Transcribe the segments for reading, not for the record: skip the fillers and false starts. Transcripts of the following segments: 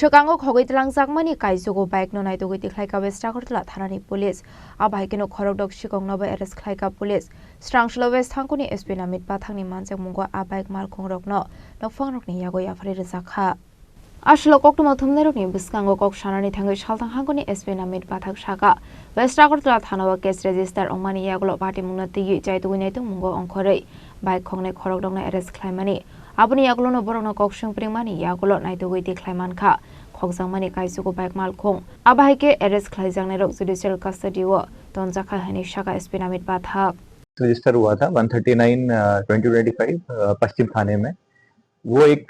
Swkango Khogwi Twlangjakmani Kaichuku bike no Naitogwi Tikhlaikha West Agartala Thanani police Abohaikhe Khorokdok Sikokno arrest Khlaikha police Srangsalo West Hangkhor SP Namit Pathakni Manjakmungo Abohaikhe Malkhungrok no Nokphangrok ni Yago Yapharwi Rwjakha Ashlo Koktomo Thumnerokni Swkango Khogwi Thanani Thangai Saltang Hangkhor SP Namit Pathak Shaka West Agartala Thanawa case register Ongmani Yago Party Munati Jaitogwi Naitogmungo Hangkhor bike Khongne Khorokdok na arrest Khlaimani Aboni Yago no Borokno Kokshung Primani Yago Naitogwi Tikhlaikha Khogjakmani Kaichuku bike Malkhung Abohaikhe arrest Khlaijangnerok judicial custody wo Rwjakha hani Shaka SP Namit Pathak register हुआ था 139/2025 पश्चिम थाने में। वो एक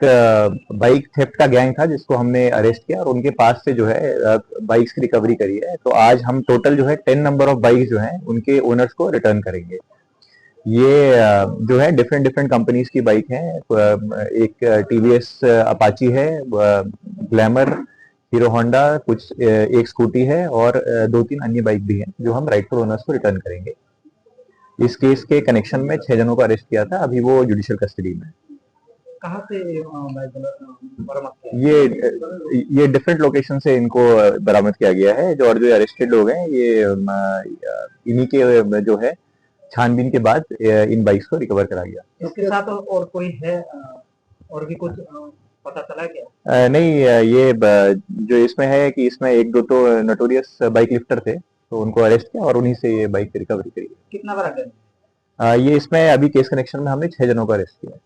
bike theft का gang था जिसको हमने arrest किया और उनके पास से जो है बाइक्स की रिकवरी करी है। तो आज हम टोटल जो है 10 नंबर ऑफ बाइक्स जो हैं उनके ओनर्स को रिटर्न करेंगे। ये जो है डिफरेंट कंपनीज की बाइक हैं। एक टीवीएस अपाची है, ग्लैमर, हीरो होंडा, कुछ एक स्कूटी है और 2-3 अन्य बाइक भी हैं जो हम राइटफुल ओनर्स को रिटर्न करेंगे। इस केस के कनेक्शन में 6 जनों को अरेस्ट किया था। अभी वो जुडिशियल कस्टडी में। कहाँ से बरामद किया? ये डिफरेंट लोकेशन से इनको बरामद किया गया है। जो अरेस्टेड लोग हैं ये इन्हीं के जो है छानबीन के बाद इन बाइक्स को रिकवर करा गया। इसके साथ और कोई है और भी कुछ पता चला क्या? नहीं, ये जो इसमें है कि इसमें 1-2 तो नोटोरियस बाइक लिफ्टर थे, तो उनको अरेस्ट किया और उन्हीं से ये बाइक की रिकवरी करी। कितना बड़ा गैंग? ये इसमें अभी केस कनेक्शन में हमने 6 जनों को अरेस्ट किया।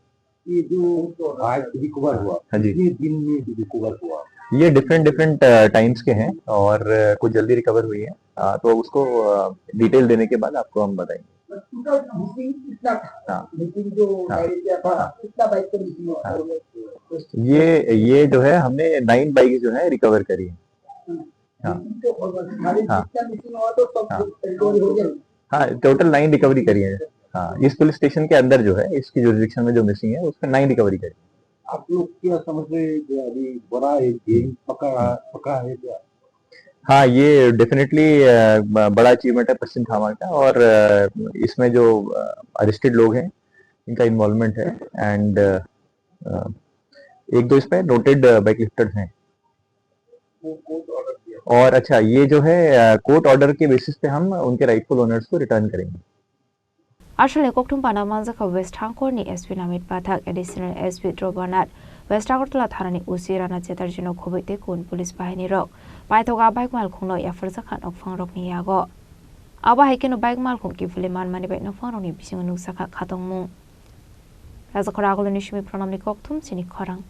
ये जो बाइक रिकवर हुआ, हाँ जी, ये दिन में रिकवर हुआ, ये डिफरेंट टाइम्स के हैं और कुछ जल्दी रिकवर हुई है। तो उसको डिटेल देने के बाद आपको हम बताएंगे। ये जो है हमने 9 बाइक जो है रिकवर करी है। हाँ, टोटल 9 रिकवरी करी है। हाँ, इस पुलिस स्टेशन के अंदर जो है इसकी जुरिडिक्शन में जो मिसिंग है उसमें 9 रिकवरी करी। आप लोग क्या समझ रहे हैं अभी बड़ा एक गेम पकड़ा है क्या? हाँ, ये डेफिनेटली बड़ा अचीवमेंट है पश्चिम थाना का और इसमें जो अरेस्टेड लोग हैं इनका इन्वॉल्वमेंट है एंड 1-2 इसमें नोटेड बाइक लिफ्टर्स हैं। और अच्छा, ये जो है कोर्ट ऑर्डर के बेसिस पे हम उनके राइटफुल ओनर्स को रिटर्न करेंगे। Ashole Koktum Pana Manjaka West Hangkhor ni SP Namit Pathak additional SP Drobanat West Agartala Thanani Usirana Chetarjino Khogwi Tekun police bahini rok Paithoga bike Malkhungrok Yapharwi Nokphangrok ni Yago Abohaikhe no bike Malkhung ki Fuleman mani bike Nokphangrok ni bising Nusaka Khatongmung Rwjakha Nishmi Pranamni Koktum Chini Khorang